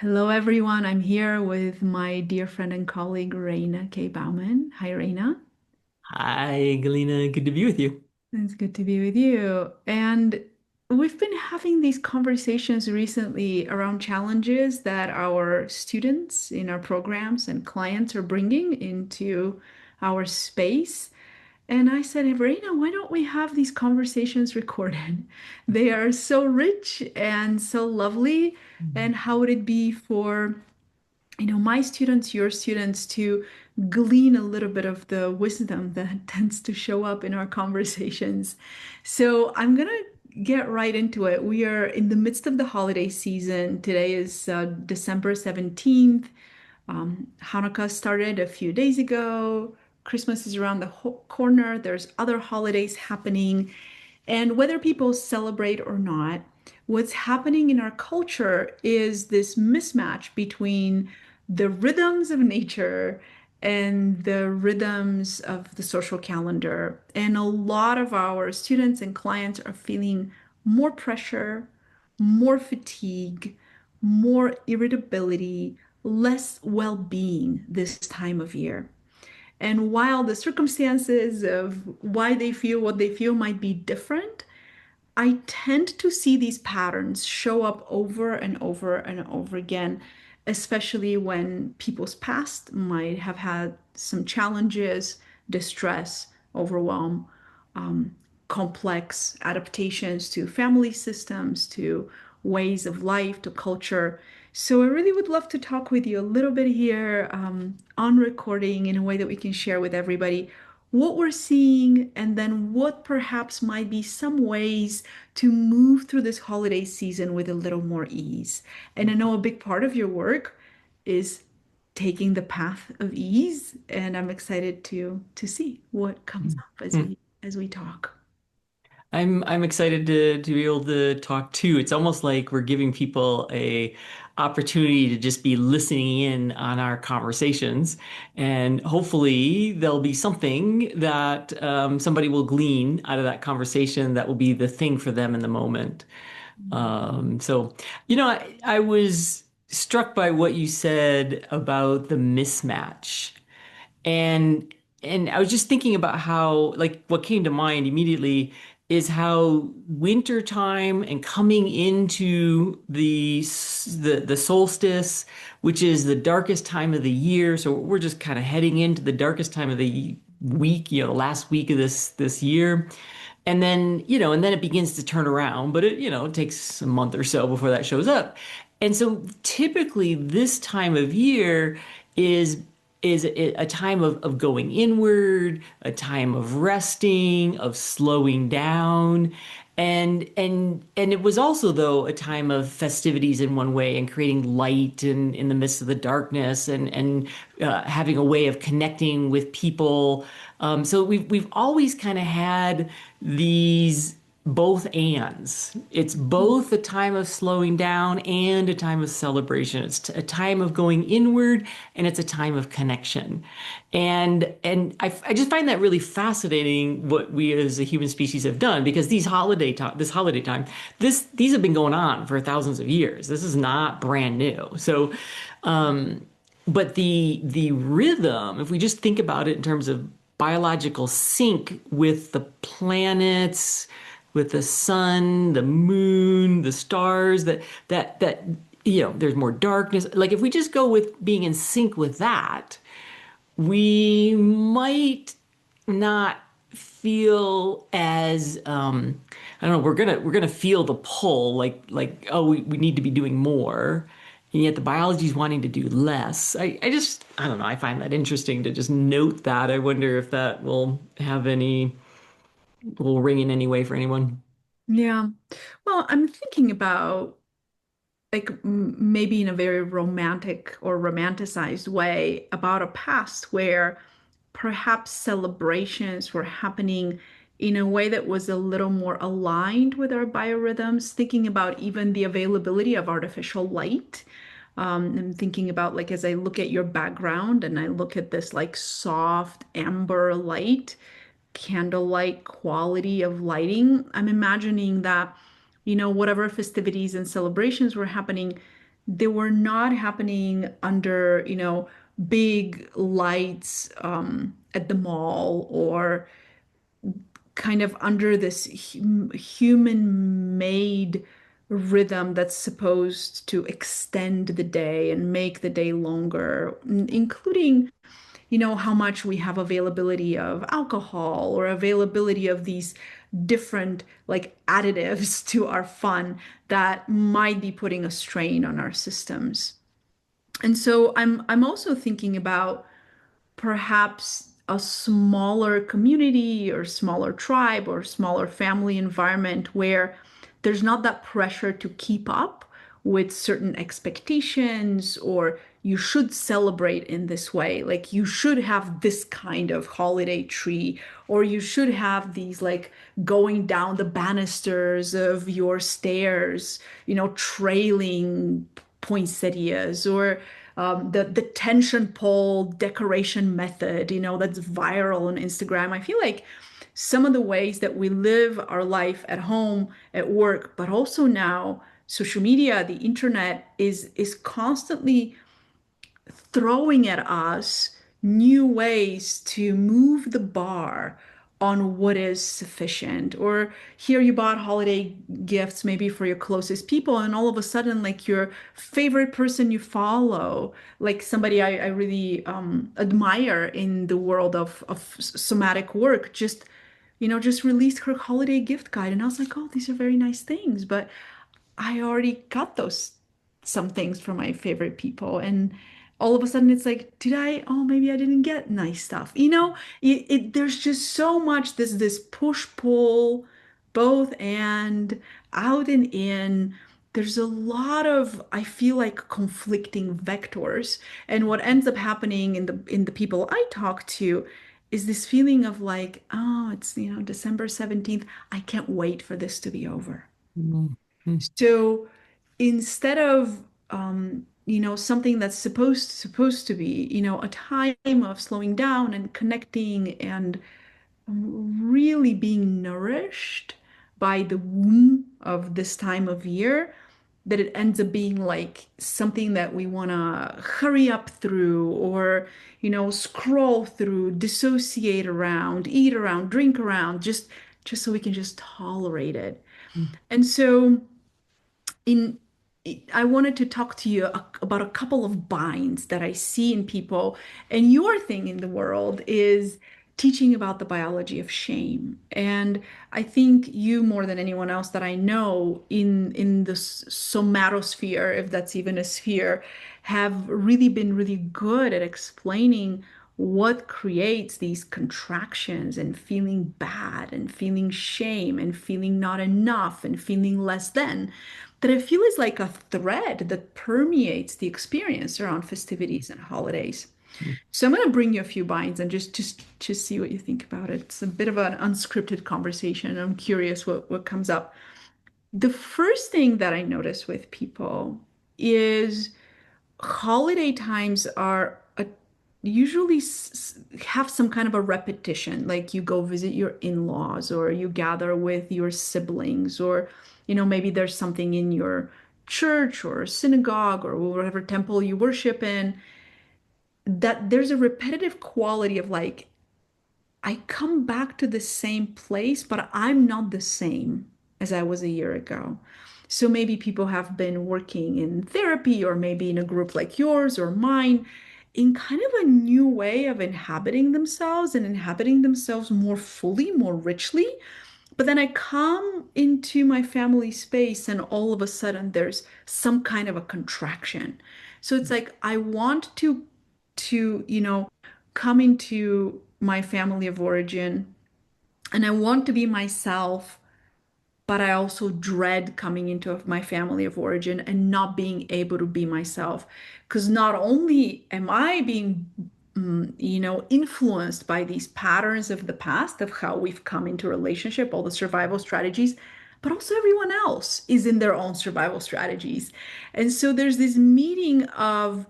Hello, everyone. I'm here with my dear friend and colleague, Rena K. Bauman. Hi, Rena. Hi, Galina. Good to be with you. It's good to be with you. And we've been having these conversations recently around challenges that our students in our programs and clients are bringing into our space. And I said, "Hey, Rena, why don't we have these conversations recorded? They are so rich and so lovely. And how would it be for my students, your students, to glean a little bit of the wisdom that tends to show up in our conversations. So I'm gonna get right into it. We are in the midst of the holiday season. Today is December 17th. Hanukkah started a few days ago. Christmas is around the corner. There's other holidays happening. And whether people celebrate or not, what's happening in our culture is this mismatch between the rhythms of nature and the rhythms of the social calendar. And a lot of our students and clients are feeling more pressure, more fatigue, more irritability, less well being this time of year. And while the circumstances of why they feel what they feel might be different, I tend to see these patterns show up over and over and over again, especially when people's past might have had some challenges, distress, overwhelm, um, complex adaptations to family systems, to ways of life, to culture. So I really would love to talk with you a little bit here on recording in a way that we can share with everybody what we're seeing, and then what perhaps might be some ways to move through this holiday season with a little more ease. And I know a big part of your work is taking the path of ease, and I'm excited to see what comes up as Hmm. we talk. I'm excited to be able to talk too. It's almost like we're giving people a opportunity to just be listening in on our conversations, and hopefully there'll be something that somebody will glean out of that conversation that will be the thing for them in the moment. So, I was struck by what you said about the mismatch. And I was just thinking about how, like, what came to mind immediately is how winter time and coming into the solstice, which is the darkest time of the year. So we're just kind of heading into the darkest time of the week, the last week of this year. And then it begins to turn around, but it takes a month or so before that shows up. And so typically this time of year is a time of going inward, a time of resting, of slowing down. And it was also though a time of festivities in one way and creating light in the midst of the darkness and having a way of connecting with people. So we've always kind of had these both ands. It's both a time of slowing down and a time of celebration. It's a time of going inward and it's a time of connection. And I just find that really fascinating what we as a human species have done because this holiday time, these have been going on for thousands of years. This is not brand new. So but the rhythm, if we just think about it in terms of biological sync with the planets, with the sun, the moon, the stars, that there's more darkness. Like if we just go with being in sync with that, we might not feel as I don't know, we're gonna feel the pull like oh we need to be doing more, and yet the biology is wanting to do less. I don't know, I find that interesting to just note that. I wonder if that will ring in any way for anyone. Yeah. Well, I'm thinking about like maybe in a very romantic or romanticized way about a past where perhaps celebrations were happening in a way that was a little more aligned with our biorhythms, thinking about even the availability of artificial light. I'm thinking about like as I look at your background and I look at this like soft amber light, candlelight quality of lighting, I'm imagining that, whatever festivities and celebrations were happening, they were not happening under, big lights at the mall, or kind of under this human-made rhythm that's supposed to extend the day and make the day longer, including how much we have availability of alcohol or availability of these different like additives to our fun that might be putting a strain on our systems. And so I'm also thinking about perhaps a smaller community or smaller tribe or smaller family environment where there's not that pressure to keep up with certain expectations, or you should celebrate in this way. Like you should have this kind of holiday tree, or you should have these like going down the banisters of your stairs, trailing poinsettias, or the tension pole decoration method, that's viral on Instagram. I feel like some of the ways that we live our life at home, at work, but also now social media, the internet is constantly throwing at us new ways to move the bar on what is sufficient. Or here you bought holiday gifts maybe for your closest people, and all of a sudden, like your favorite person you follow, like somebody I really admire in the world of somatic work, just released her holiday gift guide. And I was like, oh, these are very nice things. But I already got those some things from my favorite people. And all of a sudden it's like, did I? Oh, maybe I didn't get nice stuff. There's just so much this push-pull, both and out and in. There's a lot of, I feel like, conflicting vectors. And what ends up happening in the people I talk to is this feeling of like, oh, it's, December 17th. I can't wait for this to be over. Mm, mm, So instead of something that's supposed to be, a time of slowing down and connecting and really being nourished by the womb of this time of year, that it ends up being like something that we want to hurry up through, or scroll through, dissociate around, eat around, drink around, just so we can just tolerate it. mm. And so in I wanted to talk to you about a couple of binds that I see in people. And your thing in the world is teaching about the biology of shame. And I think you, more than anyone else that I know in the somatosphere, if that's even a sphere, have really been really good at explaining what creates these contractions and feeling bad and feeling shame and feeling not enough and feeling less than, that I feel is like a thread that permeates the experience around festivities and holidays. So I'm going to bring you a few binds and just see what you think about it. It's a bit of an unscripted conversation. I'm curious what comes up. The first thing that I notice with people is holiday times are usually have some kind of a repetition. Like you go visit your in-laws, or you gather with your siblings, or maybe there's something in your church or synagogue or whatever temple you worship in, that there's a repetitive quality of like, I come back to the same place, but I'm not the same as I was a year ago. So maybe people have been working in therapy, or maybe in a group like yours or mine, in kind of a new way of inhabiting themselves and inhabiting themselves more fully, more richly. But then I come into my family space and all of a sudden there's some kind of a contraction. So it's like I want to come into my family of origin, and I want to be myself, but I also dread coming into my family of origin and not being able to be myself. Because not only am I being, influenced by these patterns of the past of how we've come into relationship, all the survival strategies, but also everyone else is in their own survival strategies. And so there's this meeting of,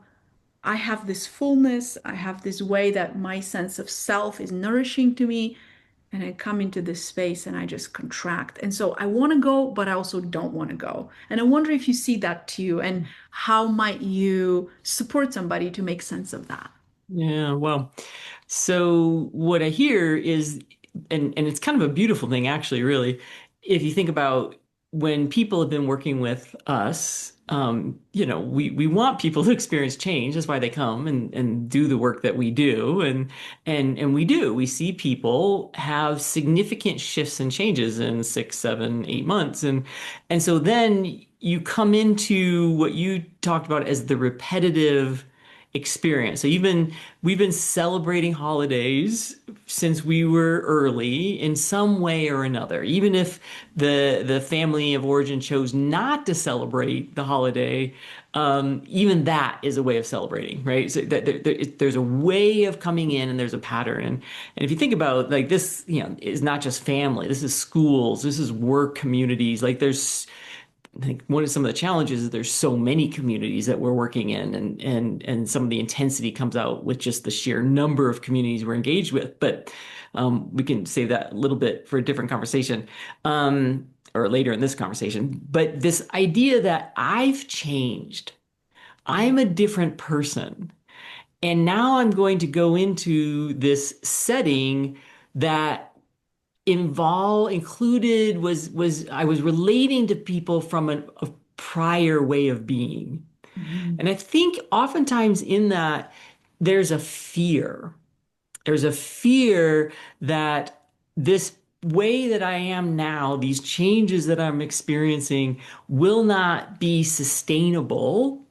I have this fullness, I have this way that my sense of self is nourishing to me, and I come into this space and I just contract. And so I want to go, but I also don't want to go. And I wonder if you see that too, and how might you support somebody to make sense of that? Yeah, well, so what I hear is, and it's kind of a beautiful thing, actually, really, if you think about when people have been working with us, we want people to experience change. That's why they come and do the work that we do, and we do. We see people have significant shifts and changes in 6, 7, 8 months, and so then you come into what you talked about as the repetitive experience. So we've been celebrating holidays since we were early in some way or another. Even if the family of origin chose not to celebrate the holiday, even that is a way of celebrating, right? So there's a way of coming in and there's a pattern. And if you think about like this, is not just family. This is schools. This is work communities. Like there's I think one of some of the challenges is there's so many communities that we're working in, and some of the intensity comes out with just the sheer number of communities we're engaged with. But we can save that a little bit for a different conversation, or later in this conversation. But this idea that I've changed, I'm a different person, and now I'm going to go into this setting that included was I was relating to people from a prior way of being. Mhm. And I think oftentimes in that there's a fear. There's a fear that this way that I am now, these changes that I'm experiencing, will not be sustainable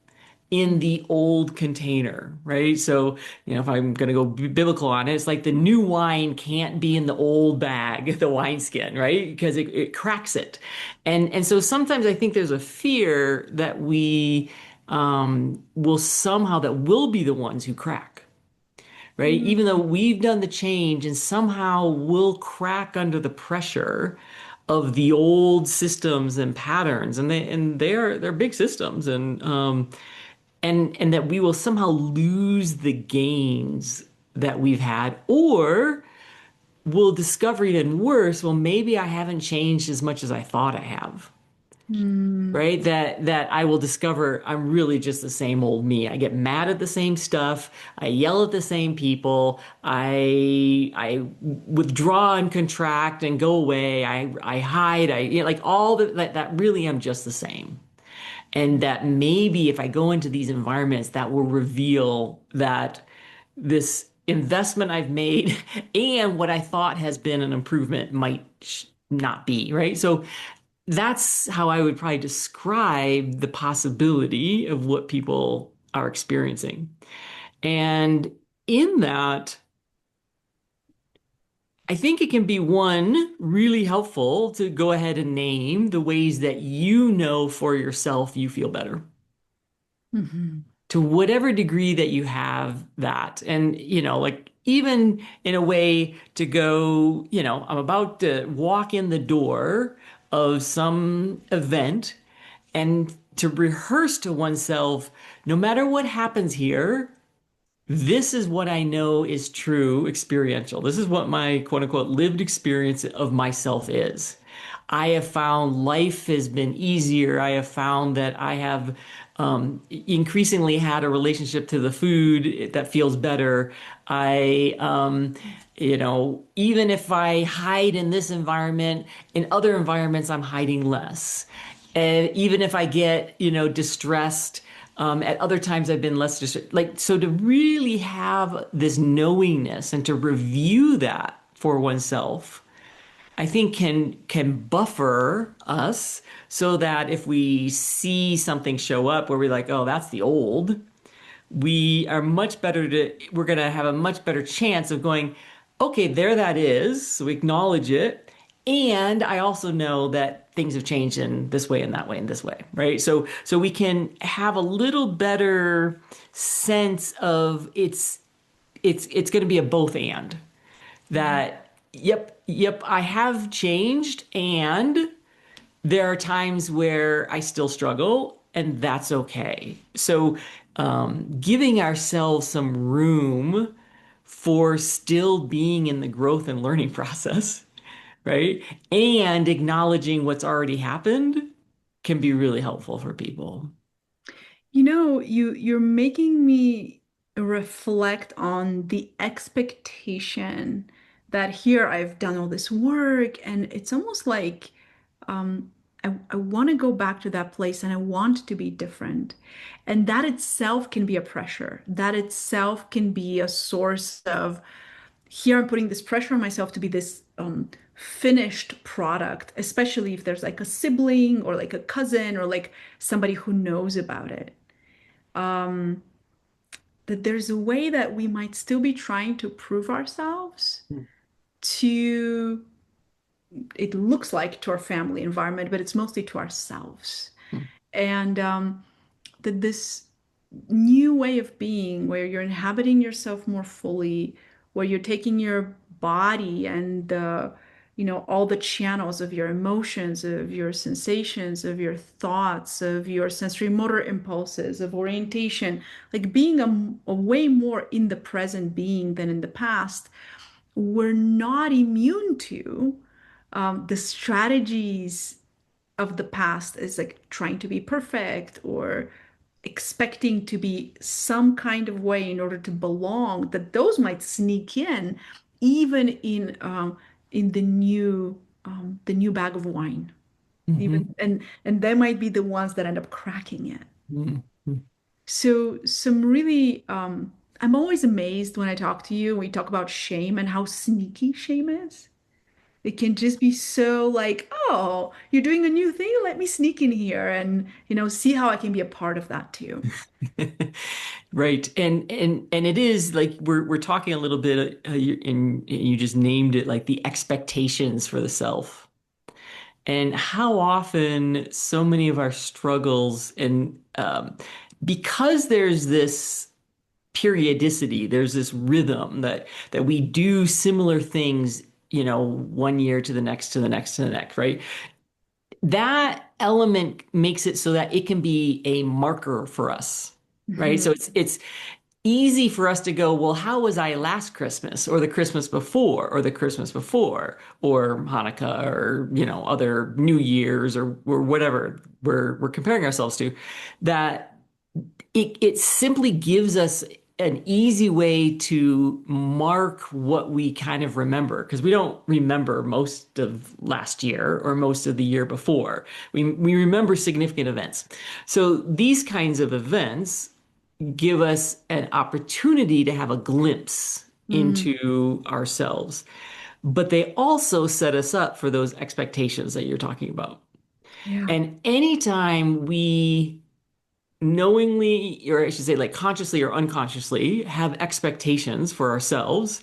in the old container, right? So, if I'm going to go biblical on it, it's like the new wine can't be in the old bag, the wineskin, right? Because it cracks it. And so sometimes I think there's a fear that we will somehow, that we'll be the ones who crack, right? Even though we've done the change and somehow we'll crack under the pressure of the old systems and patterns, and they're big systems, and that we will somehow lose the gains that we've had, or we'll discover even worse, well, maybe I haven't changed as much as I thought I have. Mm. Right? That I will discover I'm really just the same old me. I get mad at the same stuff. I yell at the same people. I withdraw and contract and go away. I hide. Like all that really am just the same. And that maybe if I go into these environments, that will reveal that this investment I've made and what I thought has been an improvement might not be, right? So that's how I would probably describe the possibility of what people are experiencing. And in that, I think it can be one really helpful to go ahead and name the ways that for yourself you feel better, Mhm. to whatever degree that you have that. And, like even in a way to go, I'm about to walk in the door of some event and to rehearse to oneself, no matter what happens here, this is what I know is true experiential. This is what my quote unquote lived experience of myself is. I have found life has been easier. I have found that I have increasingly had a relationship to the food that feels better. Even if I hide in this environment, in other environments, I'm hiding less. And even if I get, distressed, at other times I've been less distressed. Like, so to really have this knowingness and to review that for oneself, I think can buffer us so that if we see something show up where we're like, oh, that's the old, we're going to have a much better chance of going, okay, there that is. So we acknowledge it. And I also know that things have changed in this way and that way and this way, right? So we can have a little better sense of it's going to be a both and that, yep, I have changed, and there are times where I still struggle, and that's okay. So, giving ourselves some room for still being in the growth and learning process, right? And acknowledging what's already happened can be really helpful for people. You're making me reflect on the expectation that here I've done all this work, and it's almost like I want to go back to that place and I want to be different. And that itself can be a pressure. That itself can be a source of here I'm putting this pressure on myself to be this finished product, especially if there's like a sibling or like a cousin or like somebody who knows about it. Um, that there's a way that we might still be trying to prove ourselves to, it looks like to our family environment, but it's mostly to ourselves. And that this new way of being where you're inhabiting yourself more fully, where you're taking your body and all the channels of your emotions, of your sensations, of your thoughts, of your sensory motor impulses, of orientation, like being a way more in the present being than in the past, we're not immune to the strategies of the past is like trying to be perfect or expecting to be some kind of way in order to belong, that those might sneak in even in the new bag of wine. Even Mhm. and they might be the ones that end up cracking it. Mhm. So some really I'm always amazed when I talk to you, we talk about shame and how sneaky shame is. It can just be so like, oh, you're doing a new thing. Let me sneak in here and, see how I can be a part of that too. Right. And it is like we're talking a little bit and you just named it like the expectations for the self. And how often so many of our struggles and because there's this periodicity, there's this rhythm that we do similar things, one year to the next to the next to the next, right? That element makes it so that it can be a marker for us, right? So Mhm. it's easy for us to go, well, how was I last Christmas or the Christmas before or the Christmas before or Hanukkah or other New Year's or whatever we're comparing ourselves to, that it simply gives us an easy way to mark what we kind of remember because we don't remember most of last year or most of the year before. We remember significant events. So these kinds of events give us an opportunity to have a glimpse Mm, into ourselves, but they also set us up for those expectations that you're talking about. yeah. And anytime we knowingly, or I should say, like consciously or unconsciously, have expectations for ourselves,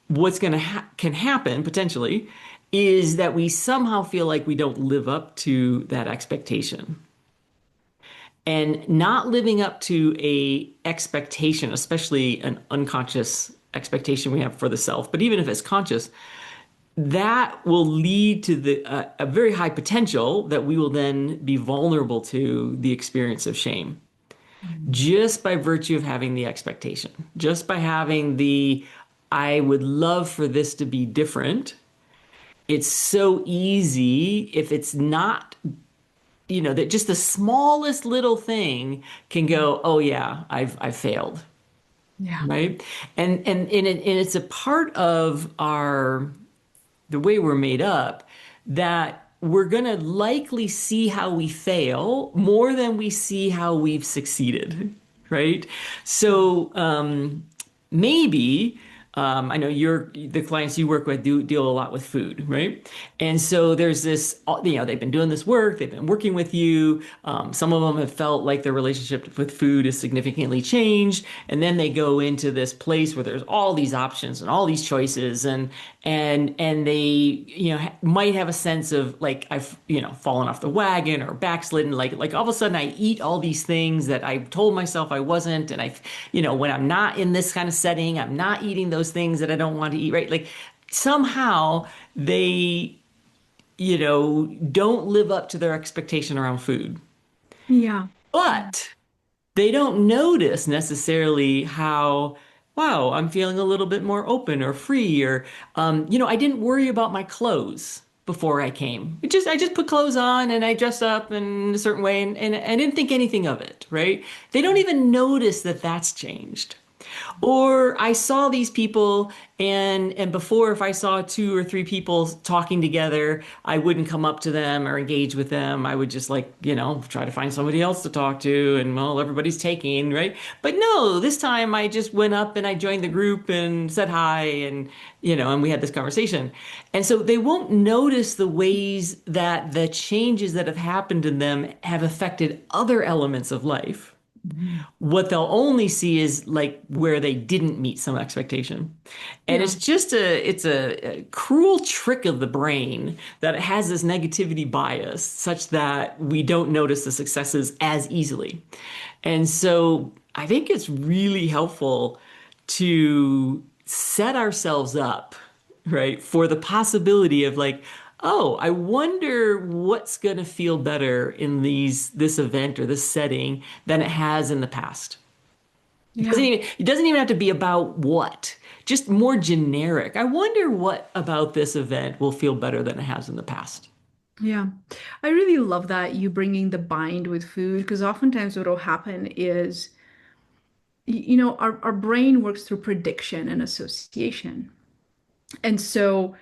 what's going to can happen potentially is that we somehow feel like we don't live up to that expectation. And not living up to a expectation, especially an unconscious expectation we have for the self, but even if it's conscious, that will lead to a very high potential that we will then be vulnerable to the experience of shame Mm, just by virtue of having the expectation, just by having I would love for this to be different. It's so easy if it's not, that just the smallest little thing can go, oh yeah, I've failed, yeah. right? And it's a part of the way we're made up that we're going to likely see how we fail more than we see how we've succeeded, right? So maybe I know the clients you work with do deal a lot with food, right? And so there's this, they've been doing this work, they've been working with you. Some of them have felt like their relationship with food is significantly changed, and then they go into this place where there's all these options and all these choices, and they might have a sense of like I've fallen off the wagon or backslidden, like all of a sudden I eat all these things that I told myself I wasn't, and when I'm not in this kind of setting I'm not eating those things that I don't want to eat, right? Like somehow they don't live up to their expectation around food, Yeah. Yeah. but they don't notice necessarily how wow, I'm feeling a little bit more open or free, or, I didn't worry about my clothes before I came. I just put clothes on and I dressed up in a certain way and I didn't think anything of it, right? They don't even notice that that's changed. Or I saw these people and before if I saw two or three people talking together, I wouldn't come up to them or engage with them. I would just like, try to find somebody else to talk to and well, everybody's taking, right? But no, this time I just went up and I joined the group and said hi and and we had this conversation. And so they won't notice the ways that the changes that have happened in them have affected other elements of life. Mhm. What they'll only see is like where they didn't meet some expectation. And Yeah. it's a cruel trick of the brain that it has this negativity bias such that we don't notice the successes as easily. And so I think it's really helpful to set ourselves up, right, for the possibility of like, oh, I wonder what's going to feel better in this event or this setting than it has in the past. Yeah. It doesn't even have to be about what, just more generic. I wonder what about this event will feel better than it has in the past. Yeah. I really love that you bringing the bind with food because oftentimes what will happen is, our brain works through prediction and association. And so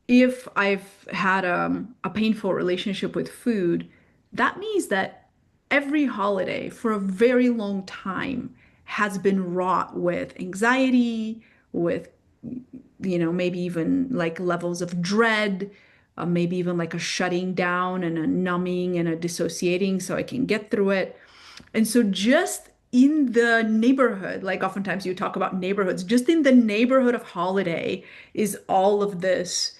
if I've had a painful relationship with food, that means that every holiday for a very long time has been wrought with anxiety, with, maybe even like levels of dread, maybe even like a shutting down and a numbing and a dissociating so I can get through it. And so just in the neighborhood, like oftentimes you talk about neighborhoods, just in the neighborhood of holiday is all of this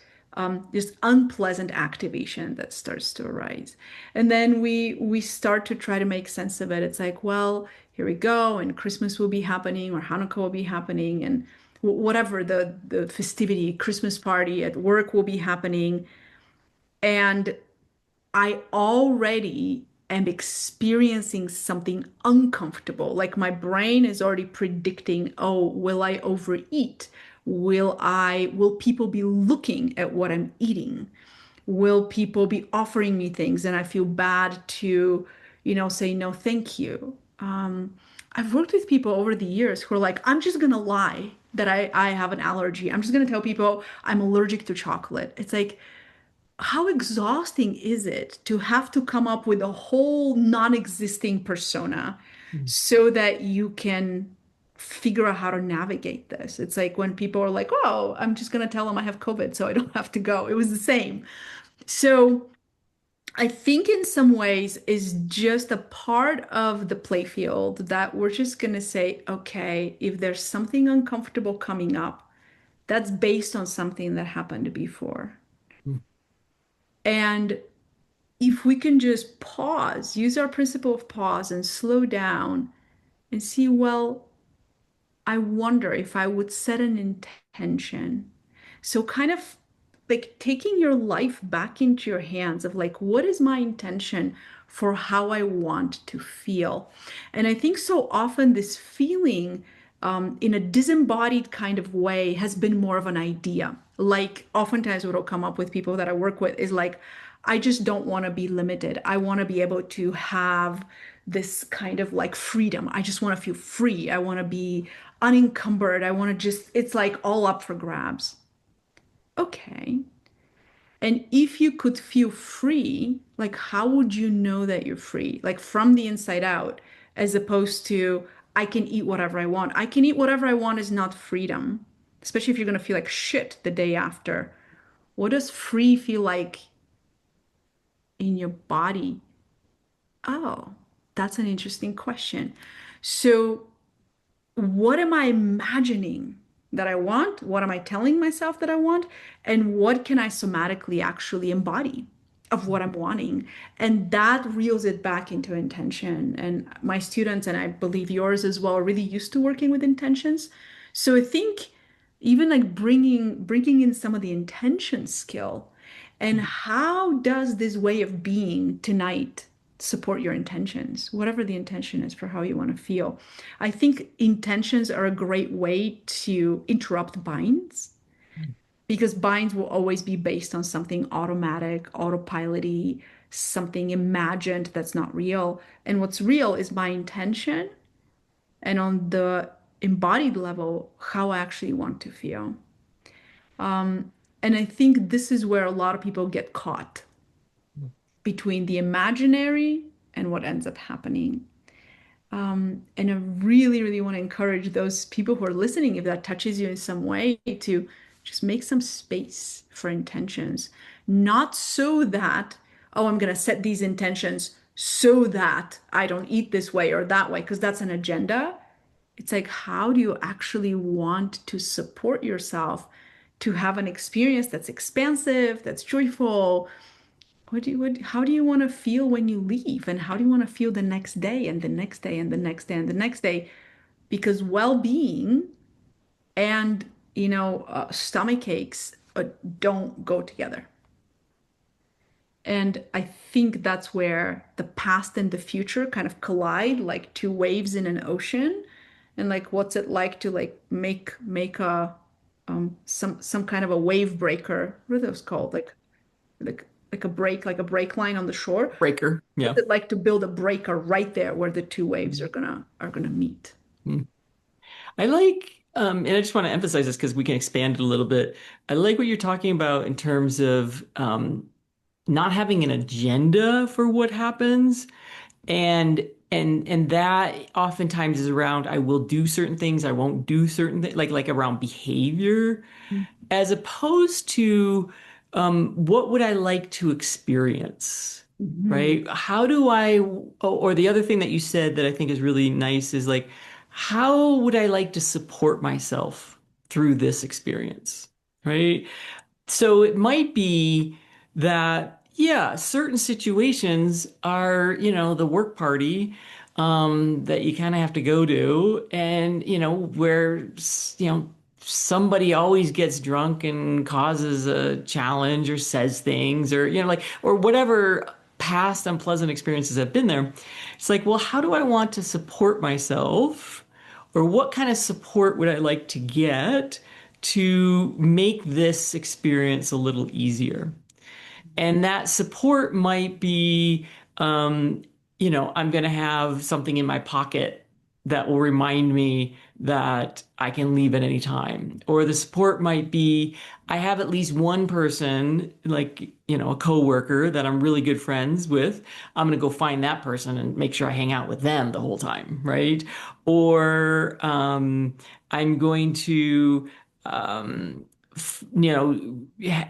just unpleasant activation that starts to arise. And then we start to try to make sense of it. It's like, well, here we go, and Christmas will be happening, or Hanukkah will be happening, and whatever the festivity, Christmas party at work will be happening. And I already am experiencing something uncomfortable. Like my brain is already predicting, oh, will I overeat? Will people be looking at what I'm eating? Will people be offering me things and I feel bad to, say no, thank you? I've worked with people over the years who are like, I'm just gonna lie that I have an allergy. I'm just gonna tell people I'm allergic to chocolate. It's like, how exhausting is it to have to come up with a whole non-existing persona so that you can figure out how to navigate this? It's like when people are like, "Oh, I'm just going to tell them I have COVID so I don't have to go." It was the same. So, I think in some ways is just a part of the playfield that we're just going to say, "Okay, if there's something uncomfortable coming up, that's based on something that happened before." And if we can just pause, use our principle of pause and slow down and see, well, I wonder if I would set an intention. So, kind of like taking your life back into your hands of like, what is my intention for how I want to feel? And I think so often this feeling in a disembodied kind of way has been more of an idea. Like, oftentimes, what will come up with people that I work with is like, I just don't want to be limited. I want to be able to have this kind of like freedom. I just want to feel free. I want to be unencumbered. I want to just, it's like all up for grabs. Okay. And if you could feel free, like how would you know that you're free? Like from the inside out, as opposed to, I can eat whatever I want. I can eat whatever I want is not freedom, especially if you're going to feel like shit the day after. What does free feel like in your body? Oh, that's an interesting question. So, what am I imagining that I want? What am I telling myself that I want? And what can I somatically actually embody of what I'm wanting? And that reels it back into intention. And my students, and I believe yours as well, are really used to working with intentions. So I think even like bringing in some of the intention skill and how does this way of being tonight support your intentions, whatever the intention is for how you want to feel. I think intentions are a great way to interrupt binds because binds will always be based on something automatic, autopilot-y, something imagined that's not real. And what's real is my intention and on the embodied level, how I actually want to feel. And I think this is where a lot of people get caught between the imaginary and what ends up happening. And I really, really want to encourage those people who are listening, if that touches you in some way, to just make some space for intentions. Not so that, oh, I'm going to set these intentions so that I don't eat this way or that way, because that's an agenda. It's like, how do you actually want to support yourself to have an experience that's expansive, that's joyful? How do you want to feel when you leave? And how do you want to feel the next day and the next day and the next day and the next day? Because well-being and, stomach aches don't go together. And I think that's where the past and the future kind of collide like two waves in an ocean. And like, what's it like to like make a some kind of a wave breaker? What are those called? Like a break line on the shore. Breaker. What's Yeah. it like to build a breaker right there where the two waves are gonna meet? Mm. I like, and I just want to emphasize this because we can expand it a little bit. I like what you're talking about in terms of not having an agenda for what happens, and that oftentimes is around I will do certain things, I won't do certain things, like around behavior, as opposed to what would I like to experience, Mhm. right? How do I, or the other thing that you said that I think is really nice is like, how would I like to support myself through this experience, right? So it might be that, yeah, certain situations are, the work party that you kind of have to go to, and, where, somebody always gets drunk and causes a challenge or says things or, or whatever past unpleasant experiences have been there. It's like, well, how do I want to support myself? Or what kind of support would I like to get to make this experience a little easier? And that support might be, um, I'm going to have something in my pocket that will remind me that I can leave at any time. Or the support might be, I have at least one person, like, a coworker that I'm really good friends with. I'm going to go find that person and make sure I hang out with them the whole time, right? Or I'm going to, um,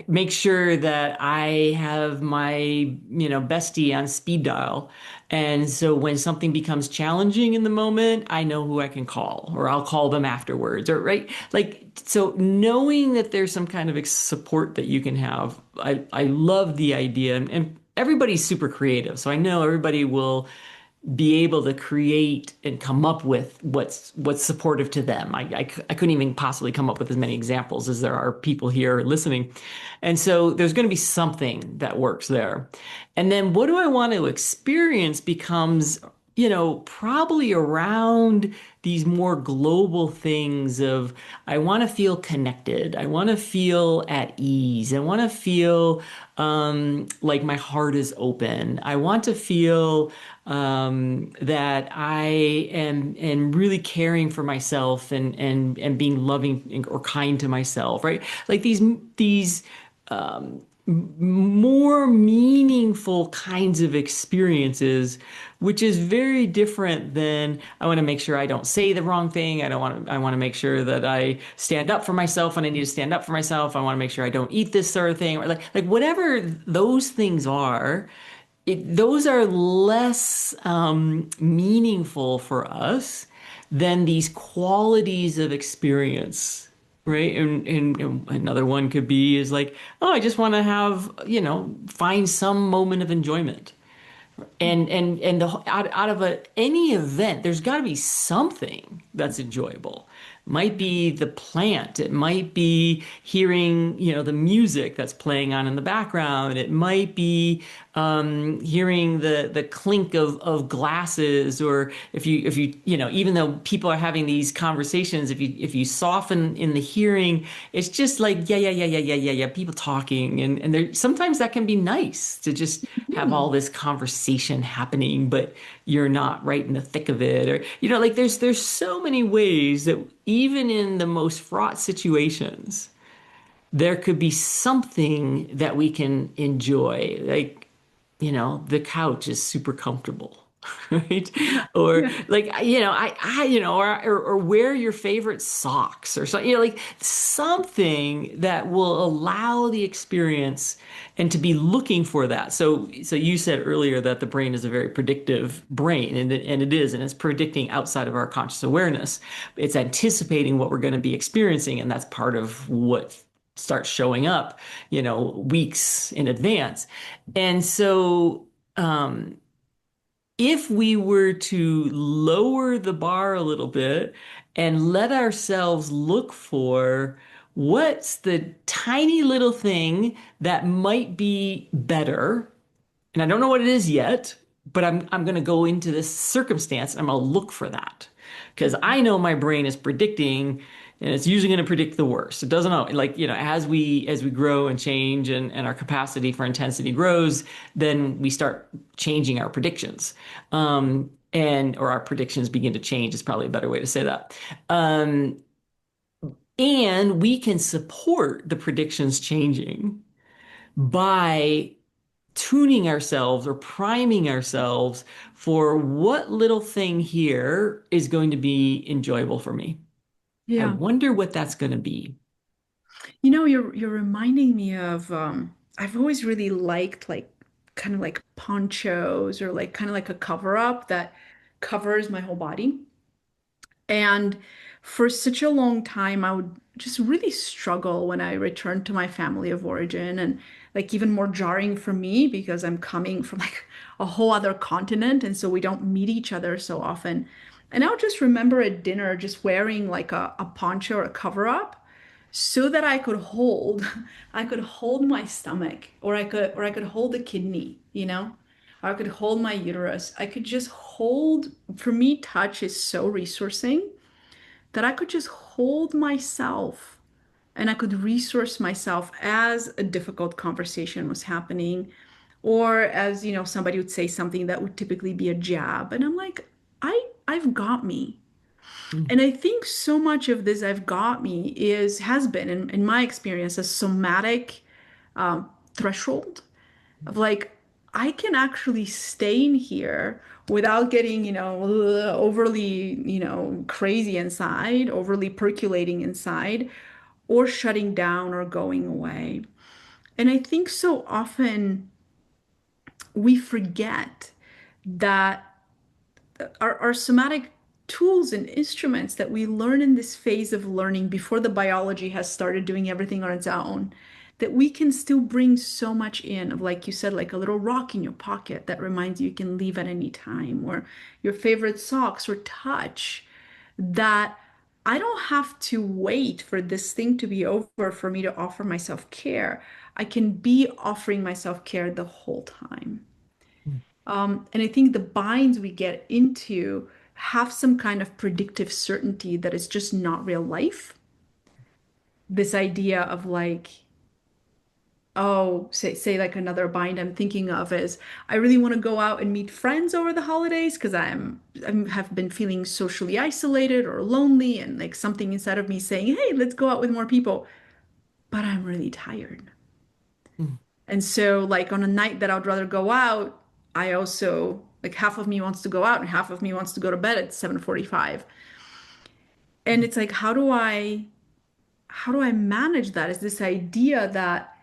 make sure that I have my, bestie on speed dial. And so when something becomes challenging in the moment, I know who I can call, or I'll call them afterwards, or right. Like, so knowing that there's some kind of support that you can have, I love the idea. And everybody's super creative. So I know everybody will be able to create and come up with what's supportive to them. I couldn't even possibly come up with as many examples as there are people here listening. And so there's going to be something that works there. And then what do I want to experience becomes, probably around these more global things of I want to feel connected. I want to feel at ease. I want to feel like my heart is open. I want to feel that I am really caring for myself and being loving or kind to myself, right? Like these more meaningful kinds of experiences, which is very different than I want to make sure I don't say the wrong thing. I want to make sure that I stand up for myself when I need to stand up for myself. I want to make sure I don't eat this sort of thing, or like whatever those things are. Those are less meaningful for us than these qualities of experience, right? And another one could be is like, oh, I just want to have, find some moment of enjoyment, And out of any event, there's got to be something that's enjoyable. Might be the plant. It might be hearing, the music that's playing on in the background. It might be hearing the clink of glasses, or if you even though people are having these conversations, if you soften in the hearing, it's just like yeah, people talking, and there sometimes that can be nice to just have all Mhm. this conversation happening, but you're not right in the thick of it. Or, like there's so many ways that even in the most fraught situations, there could be something that we can enjoy. Like, the couch is super comfortable. Right? Or Yeah. like, or wear your favorite socks or something, like something that will allow the experience and to be looking for that. So you said earlier that the brain is a very predictive brain, and it is, and it's predicting outside of our conscious awareness. It's anticipating what we're going to be experiencing, and that's part of what starts showing up, weeks in advance. And so, if we were to lower the bar a little bit and let ourselves look for what's the tiny little thing that might be better, and I don't know what it is yet, but I'm going to go into this circumstance and I'm going to look for that because I know my brain is predicting, and it's usually going to predict the worst. It doesn't know, like, as we grow and change, and our capacity for intensity grows, then we start changing our predictions. And or our predictions begin to change is probably a better way to say that. And we can support the predictions changing by tuning ourselves or priming ourselves for what little thing here is going to be enjoyable for me. I Yeah. wonder what that's going to be. You're reminding me of I've always really liked like kind of like ponchos or like kind of like a cover up that covers my whole body. And for such a long time, I would just really struggle when I returned to my family of origin, and like even more jarring for me because I'm coming from like a whole other continent. And so we don't meet each other so often. And I would just remember at dinner just wearing like a poncho or a cover up so that I could hold, I could hold my stomach, or I could hold the kidney, or I could hold my uterus. I could just hold, for me, touch is so resourcing that I could just hold myself and I could resource myself as a difficult conversation was happening, or as, somebody would say something that would typically be a jab. And I'm like, I've got me. Mm, And I think so much of this I've got me has been, in my experience, a somatic threshold of like, I can actually stay in here without getting, overly, crazy inside, overly percolating inside, or shutting down or going away. And I think so often we forget that our somatic tools and instruments that we learn in this phase of learning before the biology has started doing everything on its own, that we can still bring so much in of, like you said, like a little rock in your pocket that reminds you can leave at any time, or your favorite socks or touch, that I don't have to wait for this thing to be over for me to offer myself care. I can be offering myself care the whole time. mm, And I think the binds we get into have some kind of predictive certainty that is just not real life. This idea of like, oh, say like another bind I'm thinking of is I really want to go out and meet friends over the holidays because I have been feeling socially isolated or lonely, and like something inside of me saying, hey, let's go out with more people. But I'm really tired. mm, And so, like, on a night that I'd rather go out, I also, like, half of me wants to go out and half of me wants to go to bed at 7:45. And it's like, how do I manage that? Is this idea that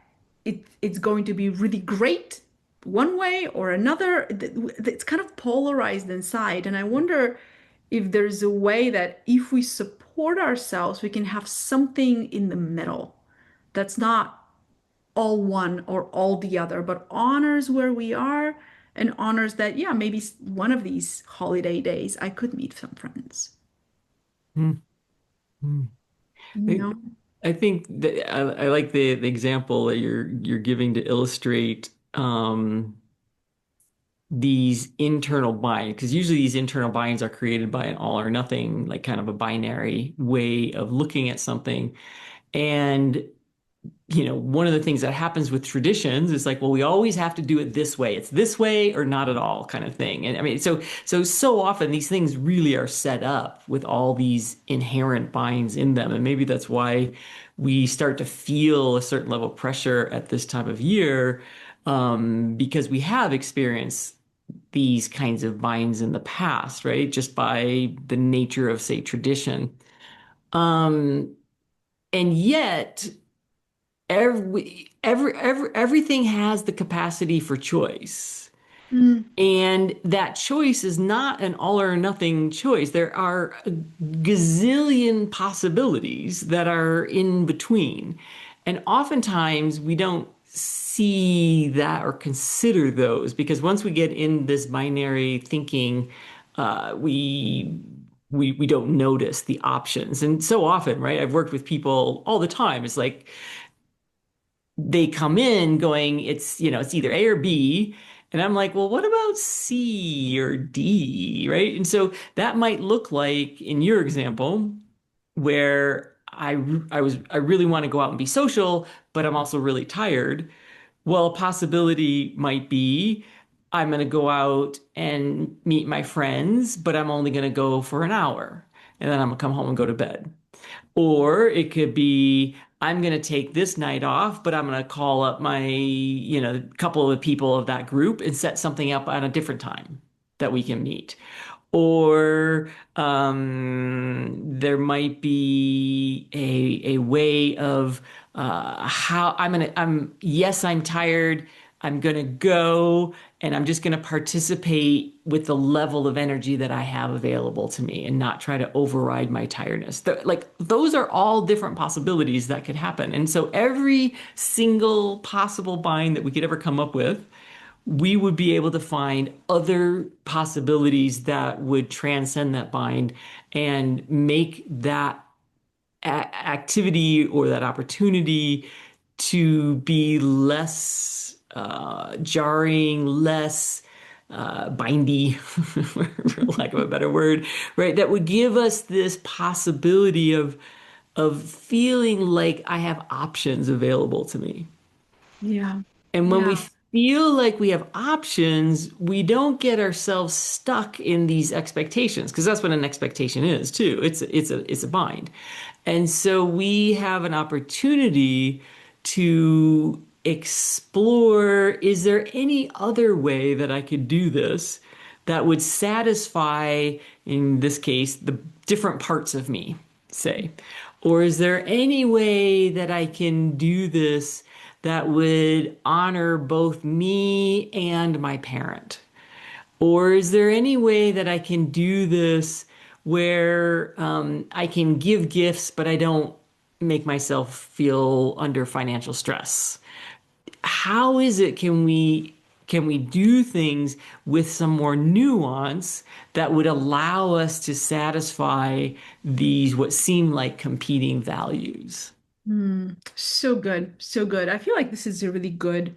it's going to be really great one way or another? It's kind of polarized inside. And I wonder if there's a way that if we support ourselves, we can have something in the middle that's not all one or all the other, but honors where we are and honors that, yeah, maybe one of these holiday days I could meet some friends, Mm, mm. you I, know? I think that I like the example that you're giving to illustrate these internal binds, because usually these internal binds are created by an all or nothing, like kind of a binary way of looking at something. And one of the things that happens with traditions is like, well, we always have to do it this way. It's this way or not at all kind of thing. And I mean, so often these things really are set up with all these inherent binds in them. And maybe that's why we start to feel a certain level of pressure at this time of year, because we have experienced these kinds of binds in the past, right? Just by the nature of, say, tradition. Um, and yet, everything has the capacity for choice. Mm, And that choice is not an all or nothing choice. There are a gazillion possibilities that are in between. And oftentimes we don't see that or consider those because once we get in this binary thinking, we don't notice the options. And so often, right? I've worked with people all the time. It's like they come in going, it's either A or B. And I'm like, well, what about C or D, right? And so that might look like in your example, where I really want to go out and be social, but I'm also really tired. Well, a possibility might be I'm going to go out and meet my friends, but I'm only going to go for an hour. And then I'm going to come home and go to bed. Or it could be, I'm going to take this night off, but I'm going to call up my couple of the people of that group and set something up on a different time that we can meet. Or there might be a way of how yes, I'm tired. I'm gonna go and I'm just gonna participate with the level of energy that I have available to me and not try to override my tiredness. Like those are all different possibilities that could happen. And so every single possible bind that we could ever come up with, we would be able to find other possibilities that would transcend that bind and make that activity or that opportunity to be less jarring, less bindy, for lack of a better word, right? That would give us this possibility of feeling like I have options available to me. yeah. And when we Yeah. feel like we have options, we don't get ourselves stuck in these expectations because that's what an expectation is too. It's a bind. And so we have an opportunity to explore, is there any other way that I could do this that would satisfy, in this case, the different parts of me, say? Or is there any way that I can do this that would honor both me and my parent? Or is there any way that I can do this where I can give gifts, but I don't make myself feel under financial stress? How is it can we do things with some more nuance that would allow us to satisfy these what seem like competing values? So good. So good. I feel like this is a really good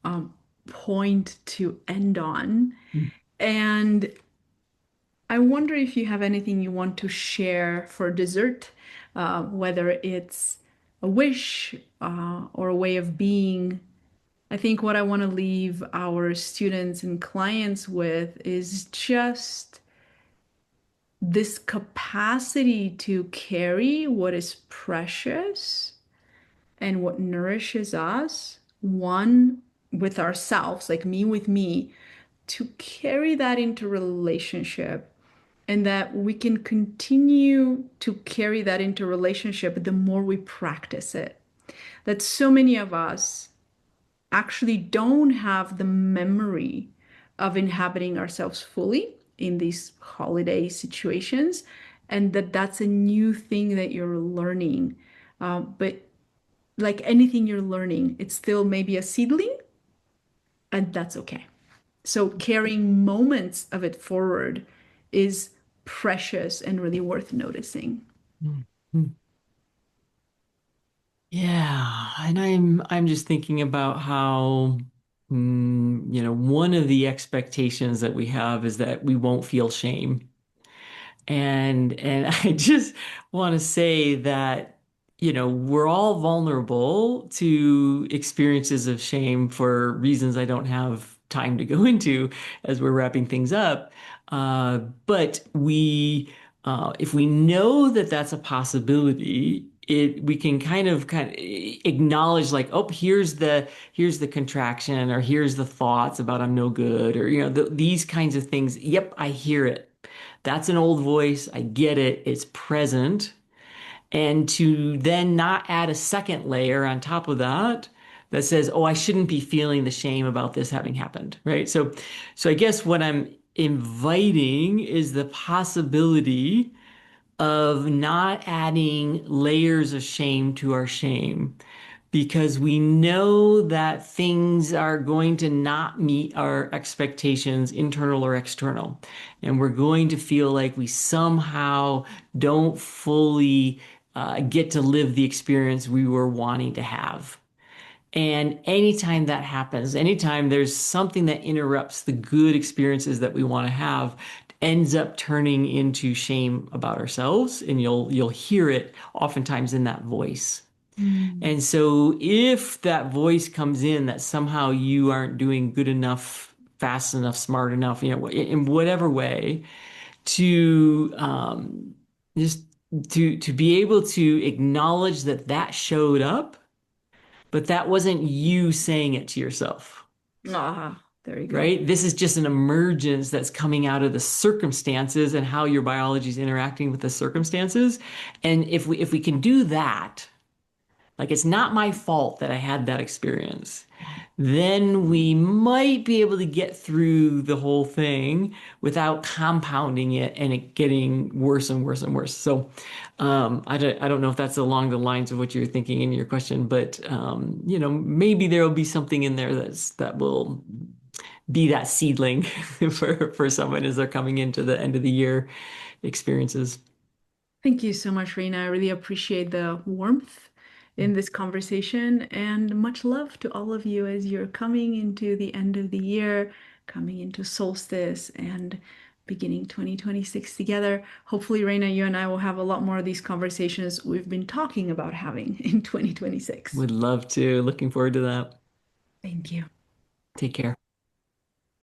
um, point to end on. And I wonder if you have anything you want to share for dessert, whether it's a wish or a way of being. I think what I want to leave our students and clients with is just this capacity to carry what is precious and what nourishes us, one with ourselves, like me with me, to carry that into relationship and that we can continue to carry that into relationship the more we practice it. That so many of us actually don't have the memory of inhabiting ourselves fully in these holiday situations, and that's a new thing that you're learning. But like anything you're learning, it's still maybe a seedling, and that's okay. So carrying moments of it forward is precious and really worth noticing. Mhm. Yeah, and I'm just thinking about how one of the expectations that we have is that we won't feel shame. And I just want to say that, we're all vulnerable to experiences of shame for reasons I don't have time to go into as we're wrapping things up. But if we know that that's a possibility, we can kind of acknowledge like, oh, here's the contraction, or here's the thoughts about I'm no good, or these kinds of things. Yep, I hear it. That's an old voice. I get it. It's present. And to then not add a second layer on top of that that says, oh, I shouldn't be feeling the shame about this having happened, right? So I guess what I'm inviting is the possibility of not adding layers of shame to our shame, because we know that things are going to not meet our expectations, internal or external. And we're going to feel like we somehow don't fully get to live the experience we were wanting to have. And anytime that happens, anytime there's something that interrupts the good experiences that we want to have, ends up turning into shame about ourselves, and you'll hear it oftentimes in that voice. Mm. And so if that voice comes in that somehow you aren't doing good enough, fast enough, smart enough, in whatever way, to just to be able to acknowledge that that showed up, but that wasn't you saying it to yourself, Ah, there you go. right? This is just an emergence that's coming out of the circumstances and how your biology is interacting with the circumstances. And if we can do that, like it's not my fault that I had that experience, then we might be able to get through the whole thing without compounding it and it getting worse and worse and worse. So I don't know if that's along the lines of what you're thinking in your question, but maybe there will be something in there that will be that seedling for someone as they're coming into the end of the year experiences. Thank you so much, Rena. I really appreciate the warmth in this conversation, and much love to all of you as you're coming into the end of the year, coming into solstice and beginning 2026 together. Hopefully, Rena, you and I will have a lot more of these conversations we've been talking about having in 2026. Would love to. Looking forward to that. Thank you. Take care.